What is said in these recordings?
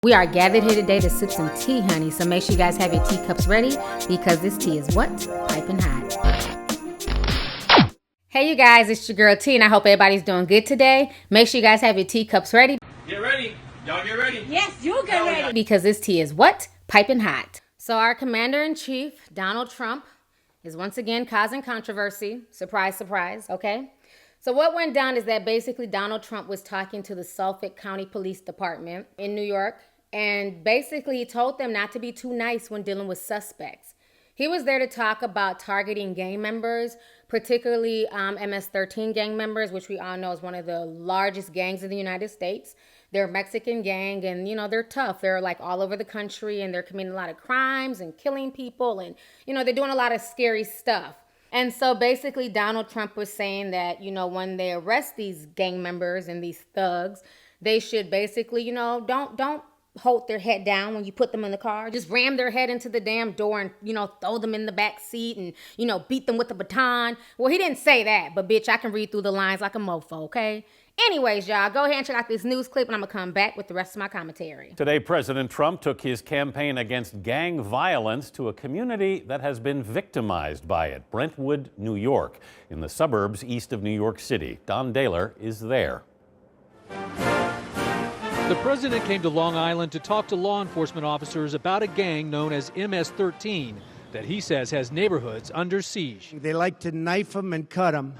We are gathered here today to sip some tea, honey, so make sure you guys have your teacups ready because this tea is what? Piping hot. Hey, you guys, it's your girl T, and I hope everybody's doing good today. Make sure you guys have your teacups ready. Get ready. Y'all get ready. Yes, you get ready. Because this tea is what? Piping hot. So our Commander-in-Chief, Donald Trump, is once again causing controversy. Surprise, surprise, okay? So what went down is that basically Donald Trump was talking to the Suffolk County Police Department in New York, and basically he told them not to be too nice when dealing with suspects. He was there to talk about targeting gang members, particularly MS-13 gang members, which we all know is one of the largest gangs in the United States. They're a Mexican gang, and, you know, they're tough. They're, like, all over the country, and they're committing a lot of crimes and killing people, and, you know, they're doing a lot of scary stuff. And so basically Donald Trump was saying that, you know, when they arrest these gang members and these thugs, they should basically, you know, don't hold their head down when you put them in the car. Just ram their head into the damn door and, you know, throw them in the back seat and, you know, beat them with a baton. Well, he didn't say that, but bitch, I can read through the lines like a mofo, okay? Anyways, y'all, go ahead and check out this news clip, and I'm going to come back with the rest of my commentary. Today, President Trump took his campaign against gang violence to a community that has been victimized by it, Brentwood, New York, in the suburbs east of New York City. Don Daler is there. The president came to Long Island to talk to law enforcement officers about a gang known as MS-13 that he says has neighborhoods under siege. They like to knife them and cut them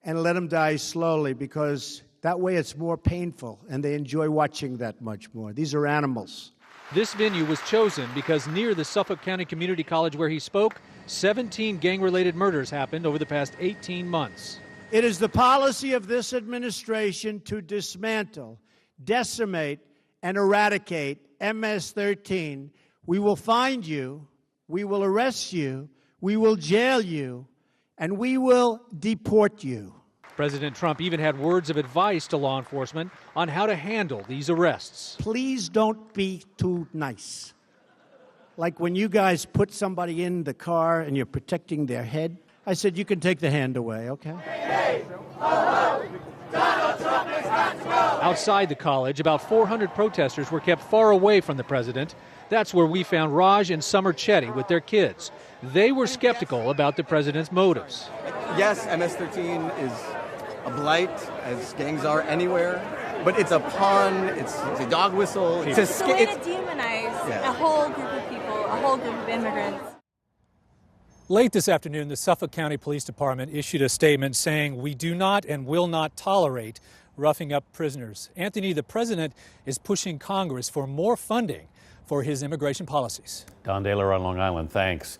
and let them die slowly because that way it's more painful and they enjoy watching that much more. These are animals. This venue was chosen because near the Suffolk County Community College where he spoke, 17 gang-related murders happened over the past 18 months. It is the policy of this administration to dismantle, decimate, and eradicate MS-13. We will find you, we will arrest you, we will jail you, and we will deport you. President Trump even had words of advice to law enforcement on how to handle these arrests. Please don't be too nice. Like when you guys put somebody in the car and you're protecting their head, I said, you can take the hand away, okay? Hey, ho, ho. Donald Trump is got to go. Outside the college, about 400 protesters were kept far away from the president. That's where we found Raj and Summer Chetty with their kids. They were skeptical about the president's motives. Yes, MS-13 is a blight, as gangs are anywhere, but it's a pawn, it's a dog whistle. It's a way to demonize a whole group of people, a whole group of immigrants. Late this afternoon, the Suffolk County Police Department issued a statement saying, "We do not and will not tolerate roughing up prisoners." Anthony, the president is pushing Congress for more funding for his immigration policies. Don Daler on Long Island, thanks.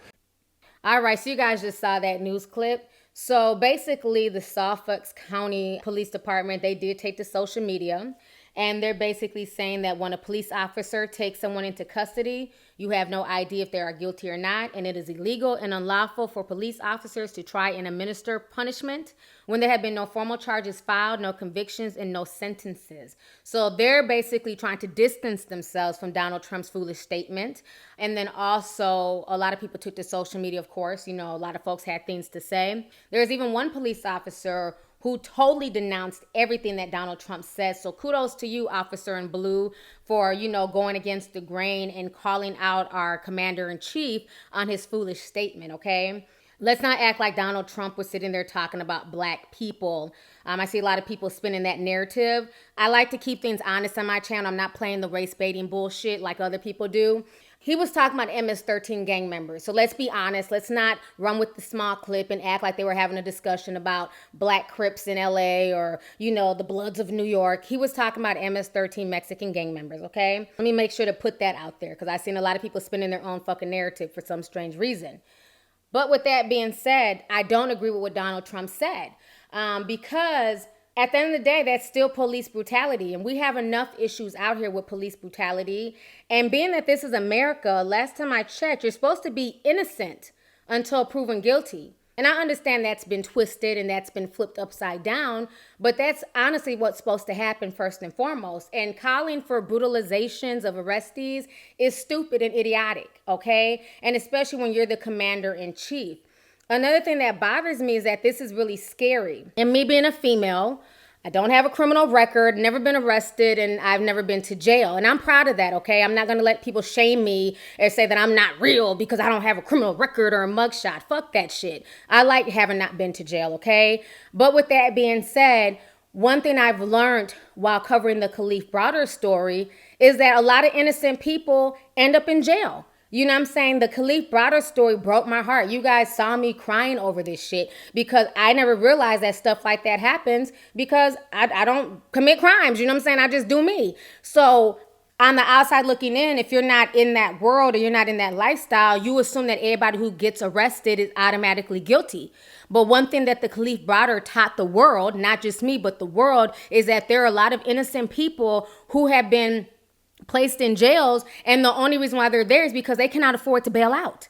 All right, so you guys just saw that news clip. So basically the Suffolk County Police Department, they did take to social media, and they're basically saying that when a police officer takes someone into custody, you have no idea if they are guilty or not, and it is illegal and unlawful for police officers to try and administer punishment when there have been no formal charges filed, no convictions, and no sentences. So they're basically trying to distance themselves from Donald Trump's foolish statement. And then also, a lot of people took to social media, of course. You know, a lot of folks had things to say. There's even one police officer who totally denounced everything that Donald Trump says. So kudos to you, Officer in Blue, for, you know, going against the grain and calling out our Commander-in-Chief on his foolish statement, okay? Let's not act like Donald Trump was sitting there talking about black people. I see a lot of people spinning that narrative. I like to keep things honest on my channel. I'm not playing the race baiting bullshit like other people do. He was talking about MS-13 gang members. So let's be honest. Let's not run with the small clip and act like they were having a discussion about black Crips in LA or, you know, the Bloods of New York. He was talking about MS-13 Mexican gang members, okay? Let me make sure to put that out there because I've seen a lot of people spinning their own fucking narrative for some strange reason. But with that being said, I don't agree with what Donald Trump said because at the end of the day, that's still police brutality. And we have enough issues out here with police brutality. And being that this is America, last time I checked, you're supposed to be innocent until proven guilty. And I understand that's been twisted and that's been flipped upside down, but that's honestly what's supposed to happen first and foremost. And calling for brutalizations of arrestees is stupid and idiotic, okay? And especially when you're the commander-in-chief. Another thing that bothers me is that this is really scary. And me being a female, I don't have a criminal record, never been arrested, and I've never been to jail. And I'm proud of that, okay? I'm not going to let people shame me and say that I'm not real because I don't have a criminal record or a mugshot. Fuck that shit. I like having not been to jail, okay? But with that being said, one thing I've learned while covering the Kalief Browder story is that a lot of innocent people end up in jail. You know what I'm saying? The Kalief Browder story broke my heart. You guys saw me crying over this shit because I never realized that stuff like that happens because I don't commit crimes. You know what I'm saying? I just do me. So on the outside looking in, if you're not in that world or you're not in that lifestyle, you assume that everybody who gets arrested is automatically guilty. But one thing that the Kalief Browder taught the world, not just me, but the world, is that there are a lot of innocent people who have been placed in jails, and the only reason why they're there is because they cannot afford to bail out.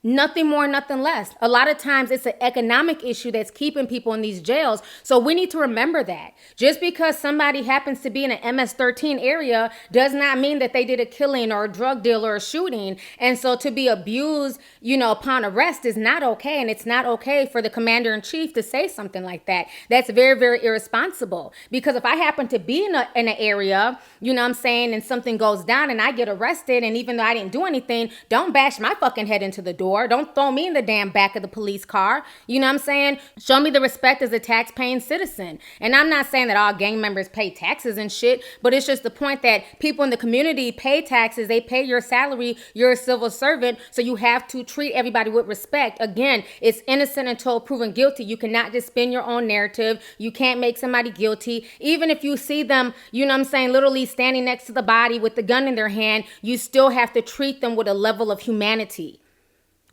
Nothing more, nothing less. A lot of times it's an economic issue that's keeping people in these jails. So we need to remember that. Just because somebody happens to be in an MS-13 area does not mean that they did a killing or a drug deal or a shooting. And so to be abused, upon arrest is not okay. And it's not okay for the commander-in-chief to say something like that. That's very, very irresponsible. Because if I happen to be in an area, and something goes down and I get arrested, and even though I didn't do anything, don't bash my fucking head into the door. Don't throw me in the damn back of the police car. You know what I'm saying? Show me the respect as a tax-paying citizen. And I'm not saying that all gang members pay taxes and shit, but it's just the point that people in the community pay taxes. They pay your salary. You're a civil servant, so you have to treat everybody with respect. Again, it's innocent until proven guilty. You cannot just spin your own narrative. You can't make somebody guilty. Even if you see them, literally standing next to the body with the gun in their hand, you still have to treat them with a level of humanity.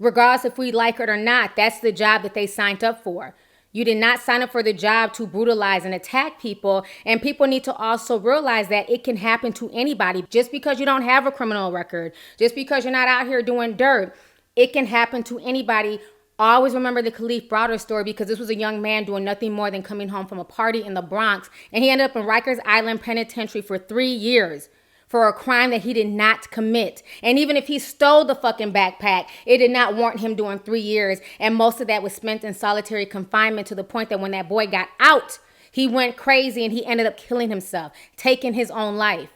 Regardless if we like it or not, that's the job that they signed up for. You did not sign up for the job to brutalize and attack people. And people need to also realize that it can happen to anybody. Just because you don't have a criminal record, just because you're not out here doing dirt, it can happen to anybody. Always remember the Kalief Browder story because this was a young man doing nothing more than coming home from a party in the Bronx. And he ended up in Rikers Island Penitentiary for 3 years. For a crime that he did not commit. And even if he stole the fucking backpack, it did not warrant him doing 3 years. And most of that was spent in solitary confinement to the point that when that boy got out, he went crazy and he ended up killing himself, taking his own life.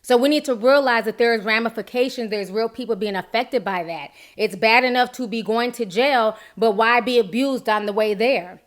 So we need to realize that there's ramifications. There's real people being affected by that. It's bad enough to be going to jail, but why be abused on the way there?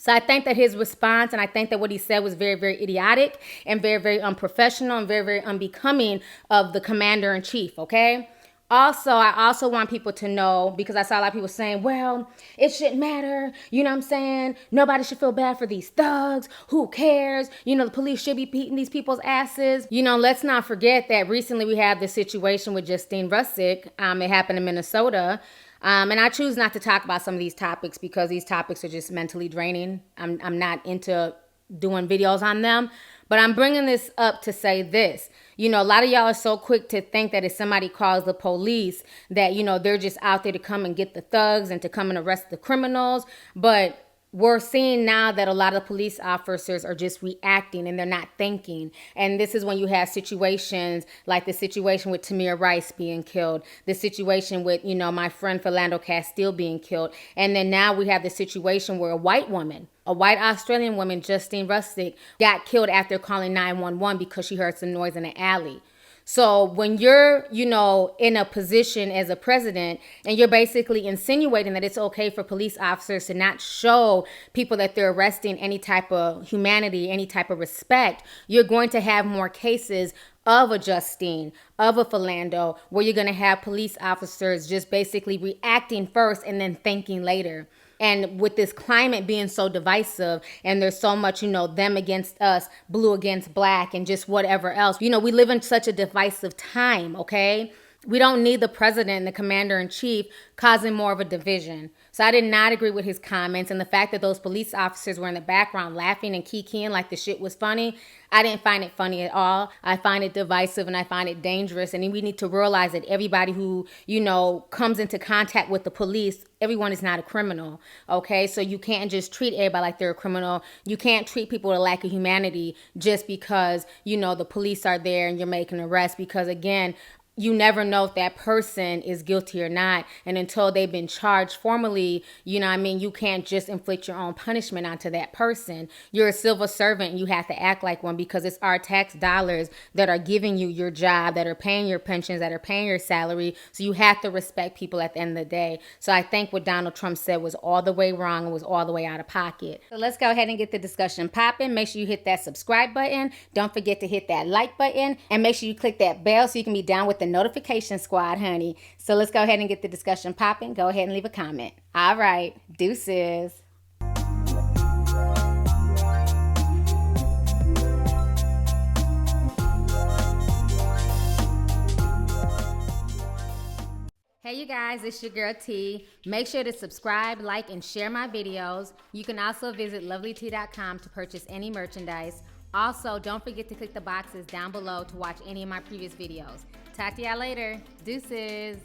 So I think that his response and I think that what he said was very, very idiotic and very, very unprofessional and very, very unbecoming of the commander-in-chief, okay? Also, I also want people to know, because I saw a lot of people saying, well, it shouldn't matter. You know what I'm saying? Nobody should feel bad for these thugs. Who cares? The police should be beating these people's asses. Let's not forget that recently we had this situation with Justine Russick. It happened in Minnesota. And I choose not to talk about some of these topics because these topics are just mentally draining. I'm not into doing videos on them. But I'm bringing this up to say this. A lot of y'all are so quick to think that if somebody calls the police that, they're just out there to come and get the thugs and to come and arrest the criminals. But we're seeing now that a lot of police officers are just reacting and they're not thinking. And this is when you have situations like the situation with Tamir Rice being killed, the situation with, my friend Philando Castile being killed. And then now we have the situation where a white Australian woman, Justine Russick, got killed after calling 911 because she heard some noise in the alley. So when you're, in a position as a president and you're basically insinuating that it's okay for police officers to not show people that they're arresting any type of humanity, any type of respect, you're going to have more cases of a Justine, of a Philando, where you're going to have police officers just basically reacting first and then thinking later. And with this climate being so divisive and there's so much, them against us, blue against black and just whatever else, we live in such a divisive time, okay? We don't need the president and the commander-in-chief causing more of a division. So I did not agree with his comments. And the fact that those police officers were in the background laughing and kikiing like the shit was funny, I didn't find it funny at all. I find it divisive and I find it dangerous. And we need to realize that everybody who, comes into contact with the police, everyone is not a criminal, okay? So you can't just treat everybody like they're a criminal. You can't treat people with a lack of humanity just because, the police are there and you're making an arrest. Because again, you never know if that person is guilty or not. And until they've been charged formally, you know what I mean, you can't just inflict your own punishment onto that person. You're a civil servant and you have to act like one, because it's our tax dollars that are giving you your job, that are paying your pensions, that are paying your salary. So you have to respect people at the end of the day. So I think what Donald Trump said was all the way wrong and was all the way out of pocket. So let's go ahead and get the discussion popping. Make sure you hit that subscribe button. Don't forget to hit that like button, and make sure you click that bell so you can be down with the notification squad, honey. So let's go ahead and get the discussion popping. Go ahead and leave a comment. All right, deuces. Hey you guys, it's your girl T. Make sure to subscribe, like, and share my videos. You can also visit Lovelyti.com to purchase any merchandise. Also, don't forget to click the boxes down below to watch any of my previous videos. Talk to y'all later. Deuces.